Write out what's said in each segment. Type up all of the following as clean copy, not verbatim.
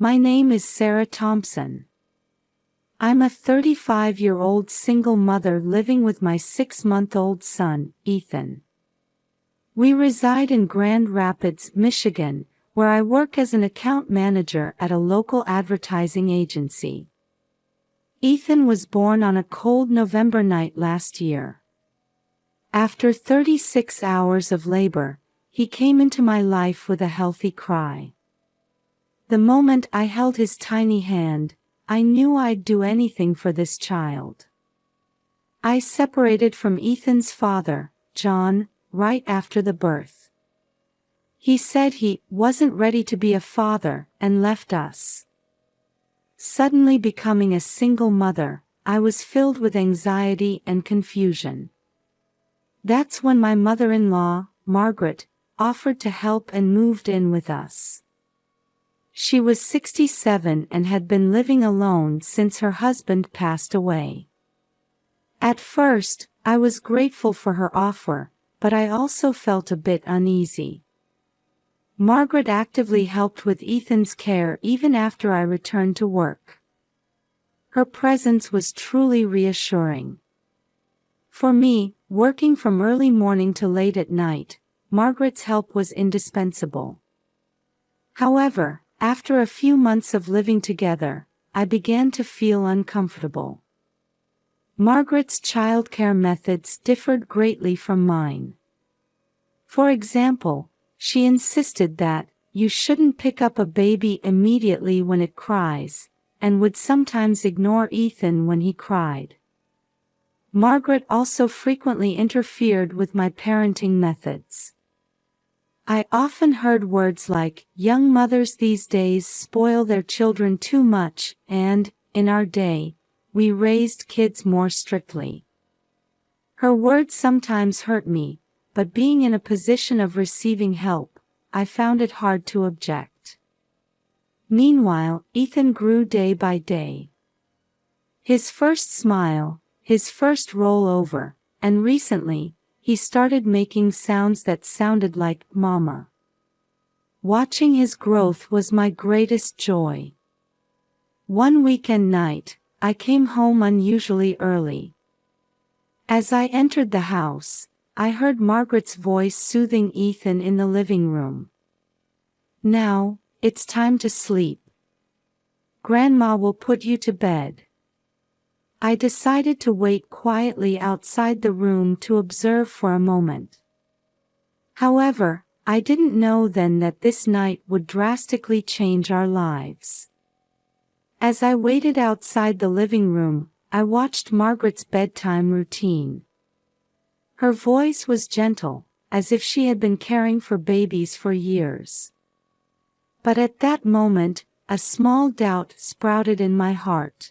My name is Sarah Thompson. I'm a 35-year-old single mother living with my 6-month-old son, Ethan. We reside in Grand Rapids, Michigan, where I work as an account manager at a local advertising agency. Ethan was born on a cold November night last year. After 36 hours of labor, he came into my life with a healthy cry. The moment I held his tiny hand, I knew I'd do anything for this child. I separated from Ethan's father, John, right after the birth. He said he wasn't ready to be a father and left us. Suddenly becoming a single mother, I was filled with anxiety and confusion. That's when my mother-in-law, Margaret, offered to help and moved in with us. She was 67 and had been living alone since her husband passed away. At first, I was grateful for her offer, but I also felt a bit uneasy. Margaret actively helped with Ethan's care even after I returned to work. Her presence was truly reassuring. For me, working from early morning to late at night, Margaret's help was indispensable. However, after a few months of living together, I began to feel uncomfortable. Margaret's childcare methods differed greatly from mine. For example, she insisted that you shouldn't pick up a baby immediately when it cries, and would sometimes ignore Ethan when he cried. Margaret also frequently interfered with my parenting methods. I often heard words like, "Young mothers these days spoil their children too much," and, "In our day, we raised kids more strictly." Her words sometimes hurt me, but being in a position of receiving help, I found it hard to object. Meanwhile, Ethan grew day by day. His first smile, his first roll over, and recently, he started making sounds that sounded like "Mama." Watching his growth was my greatest joy. One weekend night, I came home unusually early. As I entered the house, I heard Margaret's voice soothing Ethan in the living room. "Now, it's time to sleep. Grandma will put you to bed." I decided to wait quietly outside the room to observe for a moment. However, I didn't know then that this night would drastically change our lives. As I waited outside the living room, I watched Margaret's bedtime routine. Her voice was gentle, as if she had been caring for babies for years. But at that moment, a small doubt sprouted in my heart.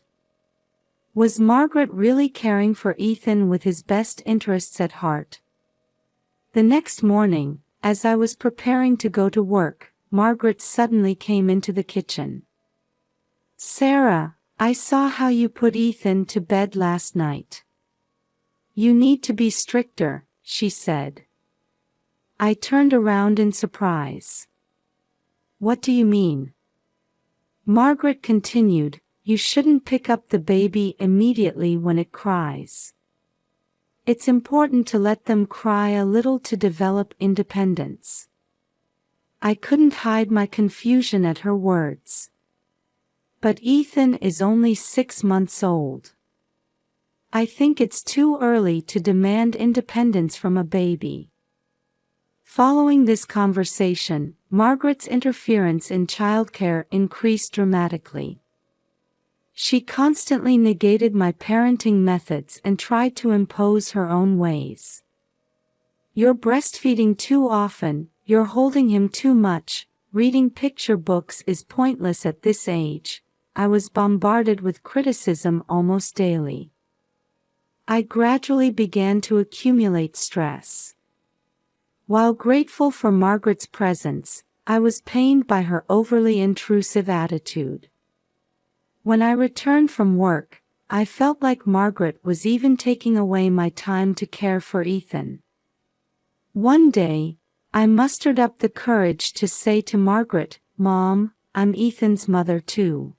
Was Margaret really caring for Ethan with his best interests at heart? The next morning, as I was preparing to go to work, Margaret suddenly came into the kitchen. "Sarah, I saw how you put Ethan to bed last night. You need to be stricter," she said. I turned around in surprise. "What do you mean?" Margaret continued, "You shouldn't pick up the baby immediately when it cries. It's important to let them cry a little to develop independence." I couldn't hide my confusion at her words. "But Ethan is only 6 months old. I think it's too early to demand independence from a baby." Following this conversation, Margaret's interference in childcare increased dramatically. She constantly negated my parenting methods and tried to impose her own ways. "You're breastfeeding too often, you're holding him too much, reading picture books is pointless at this age." I was bombarded with criticism almost daily. I gradually began to accumulate stress. While grateful for Margaret's presence, I was pained by her overly intrusive attitude. When I returned from work, I felt like Margaret was even taking away my time to care for Ethan. One day, I mustered up the courage to say to Margaret, "Mom, I'm Ethan's mother too.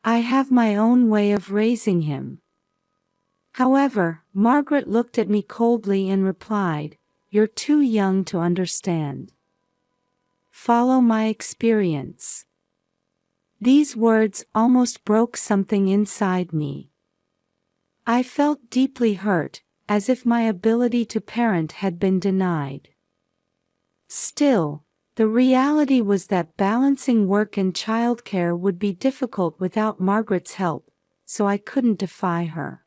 I have my own way of raising him. However, Margaret looked at me coldly and replied, "You're too young to understand. Follow my experience." These words almost broke something inside me. I felt deeply hurt, as if my ability to parent had been denied. Still, the reality was that balancing work and childcare would be difficult without Margaret's help, so I couldn't defy her.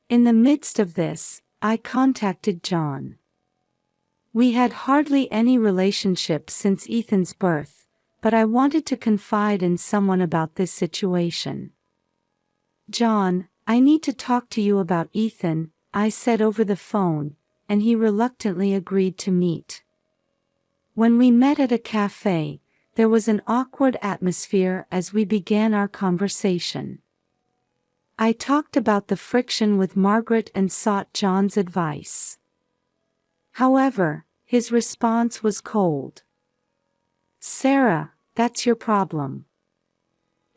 In the midst of this, I contacted John. We had hardly any relationship since Ethan's birth, but I wanted to confide in someone about this situation. "John, I need to talk to you about Ethan," I said over the phone, and he reluctantly agreed to meet. When we met at a cafe, there was an awkward atmosphere as we began our conversation. I talked about the friction with Margaret and sought John's advice. However, his response was cold. "Sarah, that's your problem.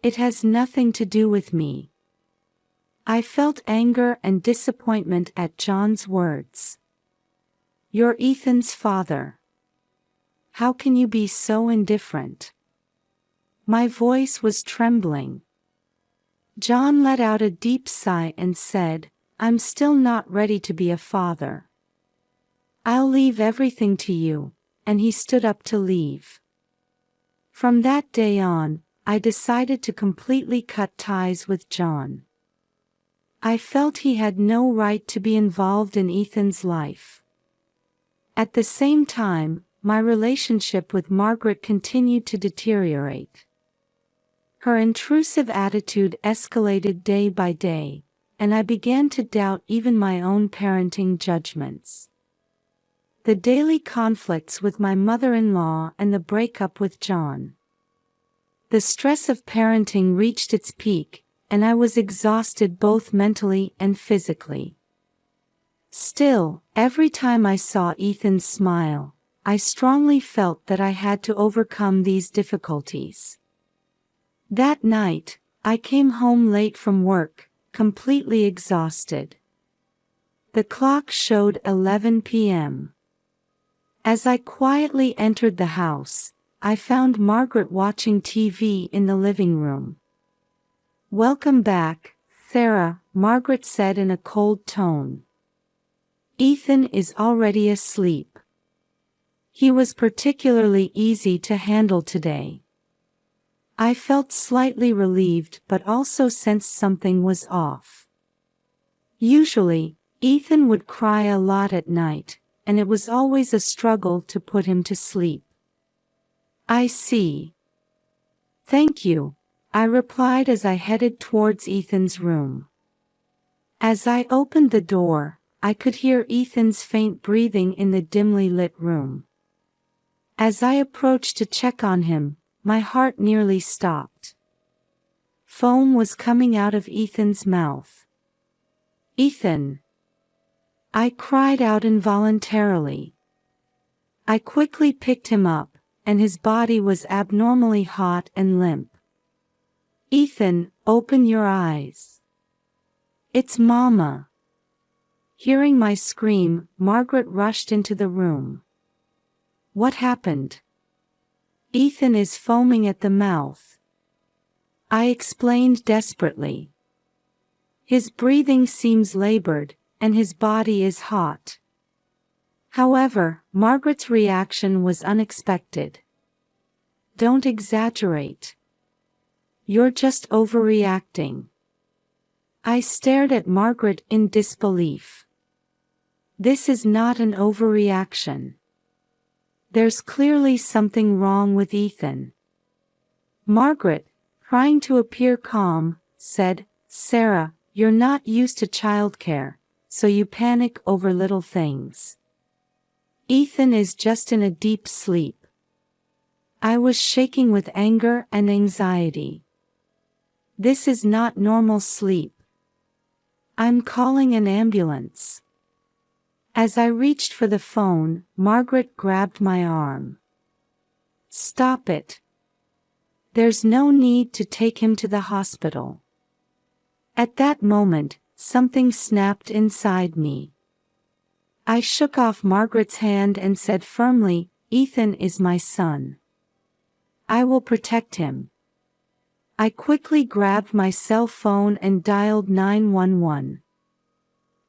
It has nothing to do with me." I felt anger and disappointment at John's words. "You're Ethan's father. How can you be so indifferent?" My voice was trembling. John let out a deep sigh and said, "I'm still not ready to be a father. I'll leave everything to you," and he stood up to leave. From that day on, I decided to completely cut ties with John. I felt he had no right to be involved in Ethan's life. At the same time, my relationship with Margaret continued to deteriorate. Her intrusive attitude escalated day by day, and I began to doubt even my own parenting judgments. The daily conflicts with my mother-in-law and the breakup with John. The stress of parenting reached its peak, and I was exhausted both mentally and physically. Still, every time I saw Ethan smile, I strongly felt that I had to overcome these difficulties. That night, I came home late from work, completely exhausted. The clock showed 11 p.m. As I quietly entered the house, I found Margaret watching TV in the living room. "Welcome back, Sarah," Margaret said in a cold tone. "Ethan is already asleep. He was particularly easy to handle today." I felt slightly relieved but also sensed something was off. Usually, Ethan would cry a lot at night, and it was always a struggle to put him to sleep. "I see. Thank you," I replied as I headed towards Ethan's room. As I opened the door, I could hear Ethan's faint breathing in the dimly lit room. As I approached to check on him, my heart nearly stopped. Foam was coming out of Ethan's mouth. "Ethan!" I cried out involuntarily. I quickly picked him up, and his body was abnormally hot and limp. "Ethan, open your eyes. It's Mama." Hearing my scream, Margaret rushed into the room. "What happened?" "Ethan is foaming at the mouth," I explained desperately. "His breathing seems labored, and his body is hot." However, Margaret's reaction was unexpected. "Don't exaggerate. You're just overreacting." I stared at Margaret in disbelief. "This is not an overreaction. There's clearly something wrong with Ethan." Margaret, trying to appear calm, said, "Sarah, you're not used to childcare, so you panic over little things. Ethan is just in a deep sleep." I was shaking with anger and anxiety. "This is not normal sleep. I'm calling an ambulance." As I reached for the phone, Margaret grabbed my arm. "Stop it. There's no need to take him to the hospital. At that moment, something snapped inside me. I shook off Margaret's hand and said firmly, "Ethan is my son. I will protect him." I quickly grabbed my cell phone and dialed 911.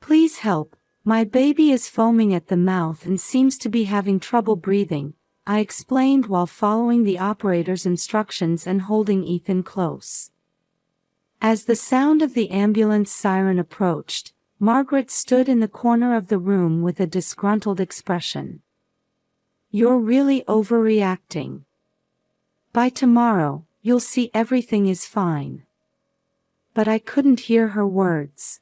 "Please help, my baby is foaming at the mouth and seems to be having trouble breathing," I explained while following the operator's instructions and holding Ethan close. As the sound of the ambulance siren approached, Margaret stood in the corner of the room with a disgruntled expression. "You're really overreacting. By tomorrow, you'll see everything is fine." But I couldn't hear her words.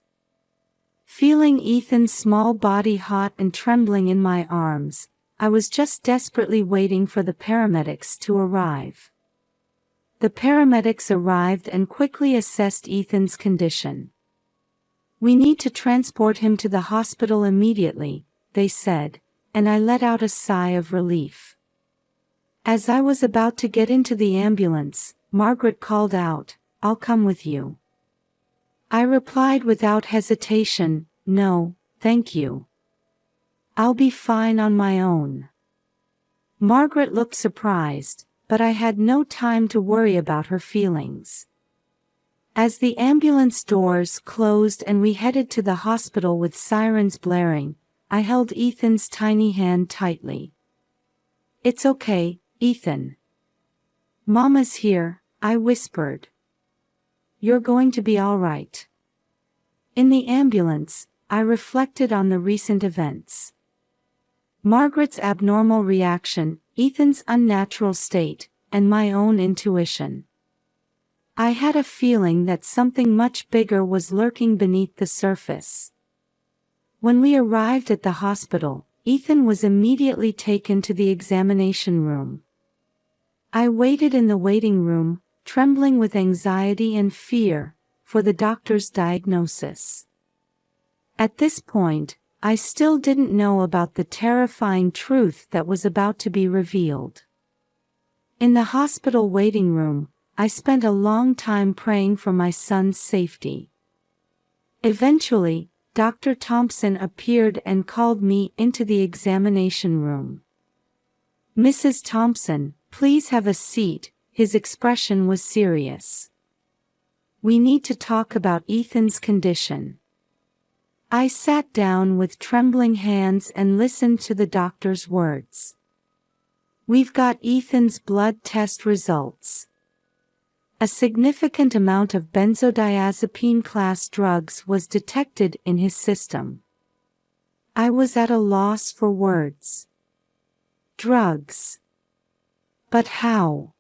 Feeling Ethan's small body hot and trembling in my arms, I was just desperately waiting for the paramedics to arrive. The paramedics arrived and quickly assessed Ethan's condition. "We need to transport him to the hospital immediately," they said, and I let out a sigh of relief. As I was about to get into the ambulance, Margaret called out, "I'll come with you." I replied without hesitation, "No, thank you. I'll be fine on my own." Margaret looked surprised, but I had no time to worry about her feelings. As the ambulance doors closed and we headed to the hospital with sirens blaring, I held Ethan's tiny hand tightly. "It's okay, Ethan. Mama's here," I whispered. "You're going to be all right." In the ambulance, I reflected on the recent events. Margaret's abnormal reaction, Ethan's unnatural state, and my own intuition. I had a feeling that something much bigger was lurking beneath the surface. When we arrived at the hospital, Ethan was immediately taken to the examination room. I waited in the waiting room, trembling with anxiety and fear, for the doctor's diagnosis. At this point, I still didn't know about the terrifying truth that was about to be revealed. In the hospital waiting room, I spent a long time praying for my son's safety. Eventually, Dr. Thompson appeared and called me into the examination room. "Mrs. Thompson, please have a seat," his expression was serious. "We need to talk about Ethan's condition." I sat down with trembling hands and listened to the doctor's words. "We've got Ethan's blood test results. A significant amount of benzodiazepine class drugs was detected in his system." I was at a loss for words. Drugs. But how?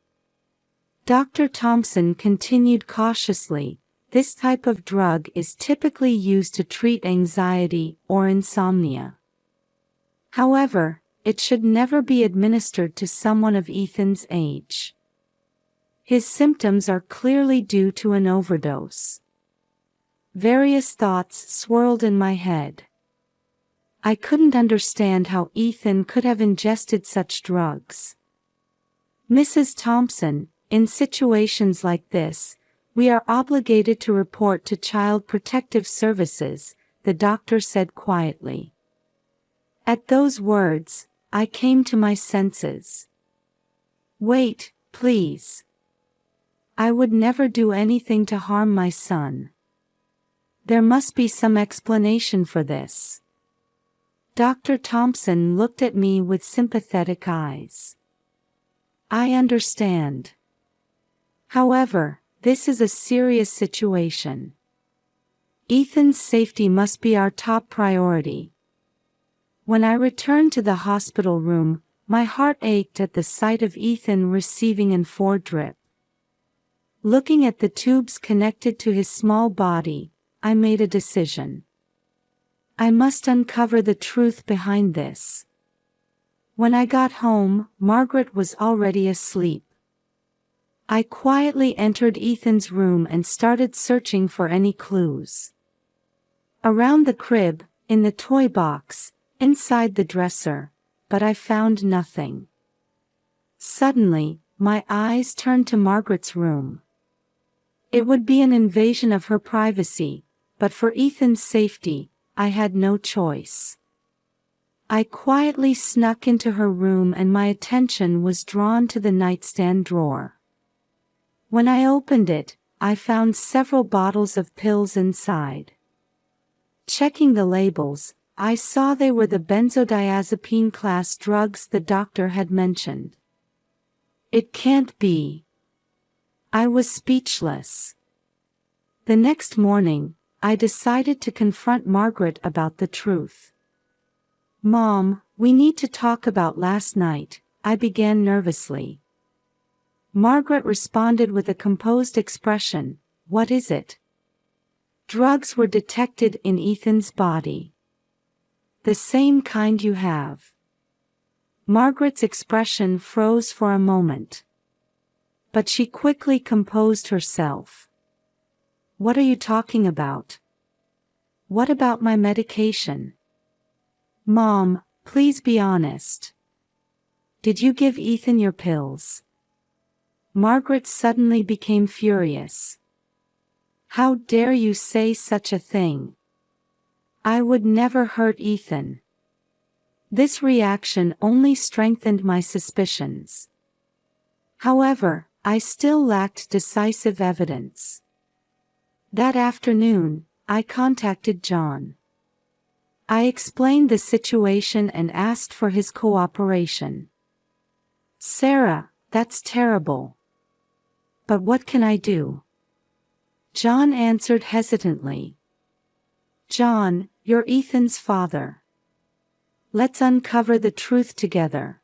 Dr. Thompson continued cautiously, "This type of drug is typically used to treat anxiety or insomnia. However, it should never be administered to someone of Ethan's age. His symptoms are clearly due to an overdose." Various thoughts swirled in my head. I couldn't understand how Ethan could have ingested such drugs. "Mrs. Thompson, in situations like this, we are obligated to report to Child Protective Services," the doctor said quietly. At those words, I came to my senses. "Wait, please. I would never do anything to harm my son. There must be some explanation for this." Dr. Thompson looked at me with sympathetic eyes. "I understand. However, this is a serious situation. Ethan's safety must be our top priority." When I returned to the hospital room, my heart ached at the sight of Ethan receiving an IV drip. Looking at the tubes connected to his small body, I made a decision. I must uncover the truth behind this. When I got home, Margaret was already asleep. I quietly entered Ethan's room and started searching for any clues. Around the crib, in the toy box, inside the dresser, but I found nothing. Suddenly, my eyes turned to Margaret's room. It would be an invasion of her privacy, but for Ethan's safety, I had no choice. I quietly snuck into her room and my attention was drawn to the nightstand drawer. When I opened it, I found several bottles of pills inside. Checking the labels, I saw they were the benzodiazepine class drugs the doctor had mentioned. It can't be. I was speechless. The next morning, I decided to confront Margaret about the truth. "Mom, we need to talk about last night," I began nervously. Margaret responded with a composed expression, "What is it?" "Drugs were detected in Ethan's body. The same kind you have." Margaret's expression froze for a moment. But she quickly composed herself. "What are you talking about? What about my medication? Mom, please be honest. Did you give Ethan your pills?" Margaret suddenly became furious. "How dare you say such a thing? I would never hurt Ethan." This reaction only strengthened my suspicions. However, I still lacked decisive evidence. That afternoon, I contacted John. I explained the situation and asked for his cooperation. "Sarah, that's terrible. But what can I do?" John answered hesitantly. "John, you're Ethan's father. Let's uncover the truth together."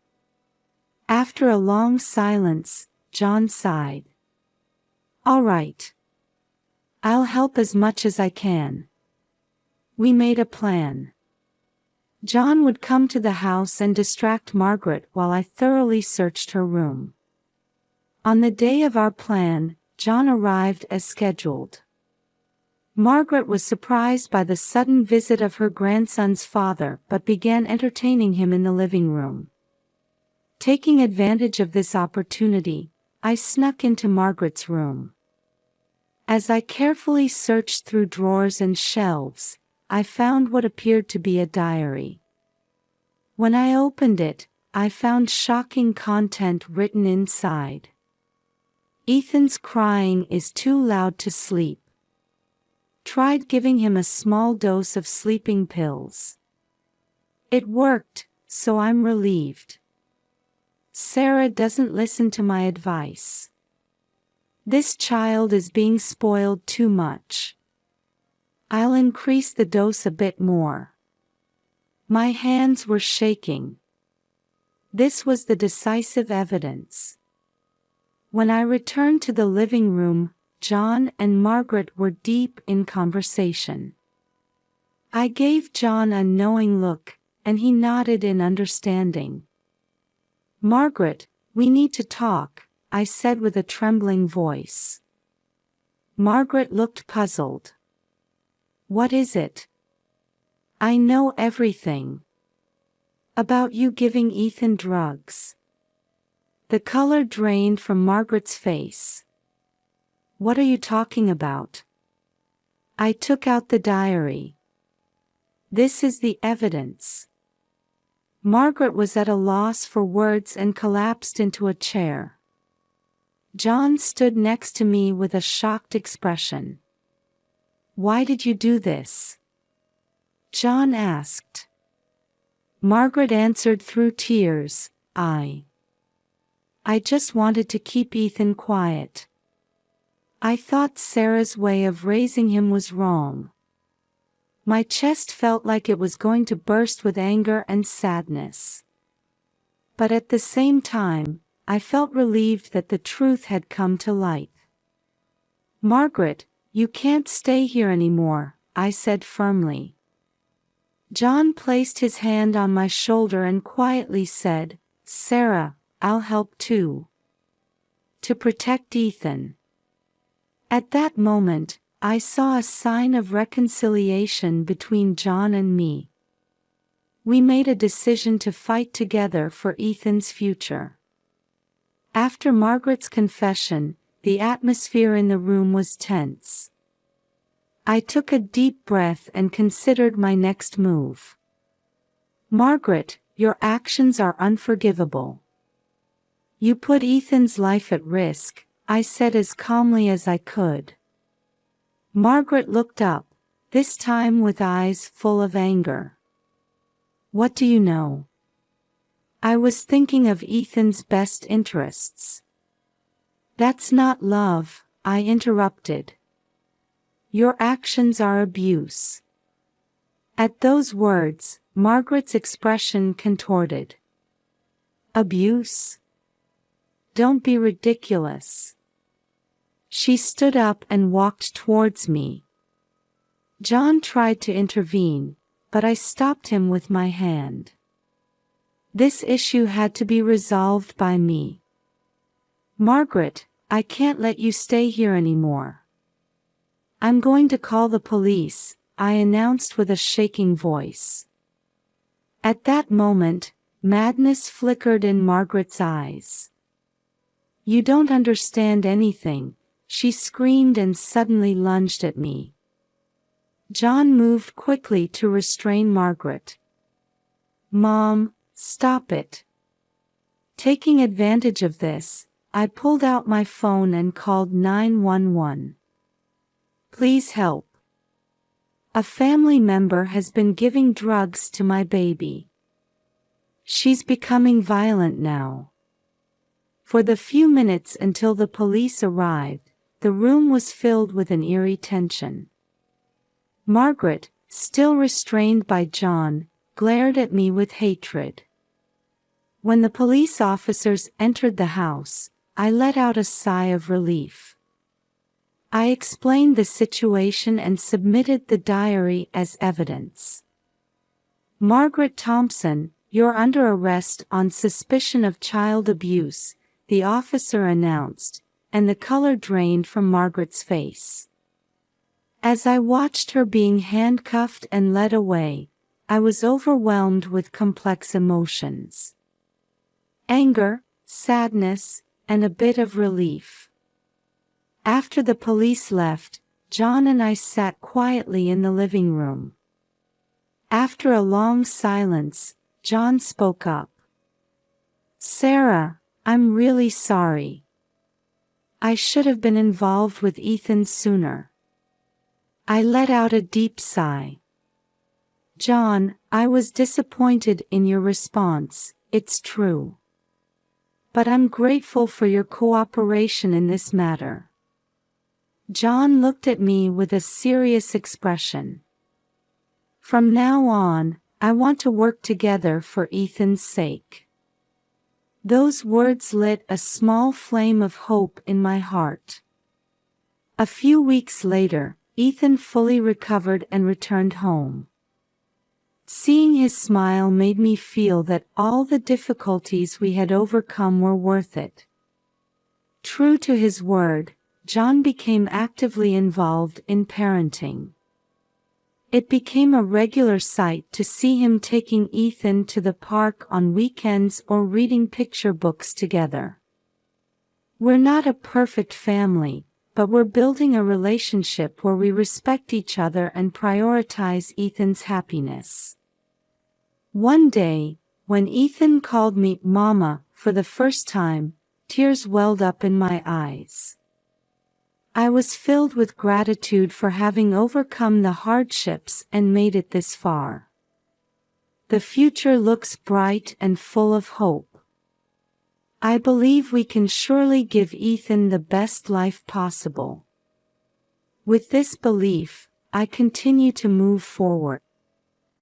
After a long silence, John sighed. "All right. I'll help as much as I can." We made a plan. John would come to the house and distract Margaret while I thoroughly searched her room. On the day of our plan, John arrived as scheduled. Margaret was surprised by the sudden visit of her grandson's father but began entertaining him in the living room. Taking advantage of this opportunity, I snuck into Margaret's room. As I carefully searched through drawers and shelves, I found what appeared to be a diary. When I opened it, I found shocking content written inside. "Ethan's crying is too loud to sleep. Tried giving him a small dose of sleeping pills. It worked, so I'm relieved. Sarah doesn't listen to my advice. This child is being spoiled too much. I'll increase the dose a bit more." My hands were shaking. This was the decisive evidence. When I returned to the living room, John and Margaret were deep in conversation. I gave John a knowing look, and he nodded in understanding. "Margaret, we need to talk," I said with a trembling voice. Margaret looked puzzled. "What is it?" "I know everything. About you giving Ethan drugs." The color drained from Margaret's face. "What are you talking about?" I took out the diary. "This is the evidence." Margaret was at a loss for words and collapsed into a chair. John stood next to me with a shocked expression. "Why did you do this?" John asked. Margaret answered through tears, I just wanted to keep Ethan quiet. I thought Sarah's way of raising him was wrong." My chest felt like it was going to burst with anger and sadness. But at the same time, I felt relieved that the truth had come to light. "Margaret, you can't stay here anymore," I said firmly. John placed his hand on my shoulder and quietly said, "Sarah, I'll help too. To protect Ethan." At that moment, I saw a sign of reconciliation between John and me. We made a decision to fight together for Ethan's future. After Margaret's confession, the atmosphere in the room was tense. I took a deep breath and considered my next move. Margaret, your actions are unforgivable. You put Ethan's life at risk, I said as calmly as I could. Margaret looked up, this time with eyes full of anger. What do you know? I was thinking of Ethan's best interests. That's not love, I interrupted. Your actions are abuse. At those words, Margaret's expression contorted. Abuse? Don't be ridiculous. She stood up and walked towards me. John tried to intervene, but I stopped him with my hand. This issue had to be resolved by me. Margaret, I can't let you stay here anymore. I'm going to call the police, I announced with a shaking voice. At that moment, madness flickered in Margaret's eyes. You don't understand anything, she screamed and suddenly lunged at me. John moved quickly to restrain Margaret. Mom, stop it. Taking advantage of this, I pulled out my phone and called 911. Please help. A family member has been giving drugs to my baby. She's becoming violent now. For the few minutes until the police arrived, the room was filled with an eerie tension. Margaret, still restrained by John, glared at me with hatred. When the police officers entered the house, I let out a sigh of relief. I explained the situation and submitted the diary as evidence. Margaret Thompson, you're under arrest on suspicion of child abuse, the officer announced, and the color drained from Margaret's face. As I watched her being handcuffed and led away, I was overwhelmed with complex emotions. Anger, sadness, and a bit of relief. After the police left, John and I sat quietly in the living room. After a long silence, John spoke up. Sarah, I'm really sorry. I should have been involved with Ethan sooner. I let out a deep sigh. John, I was disappointed in your response, it's true. But I'm grateful for your cooperation in this matter. John looked at me with a serious expression. From now on, I want to work together for Ethan's sake. Those words lit a small flame of hope in my heart. A few weeks later, Ethan fully recovered and returned home. Seeing his smile made me feel that all the difficulties we had overcome were worth it. True to his word, John became actively involved in parenting. It became a regular sight to see him taking Ethan to the park on weekends or reading picture books together. We're not a perfect family, but we're building a relationship where we respect each other and prioritize Ethan's happiness. One day, when Ethan called me Mama for the first time, tears welled up in my eyes. I was filled with gratitude for having overcome the hardships and made it this far. The future looks bright and full of hope. I believe we can surely give Ethan the best life possible. With this belief, I continue to move forward.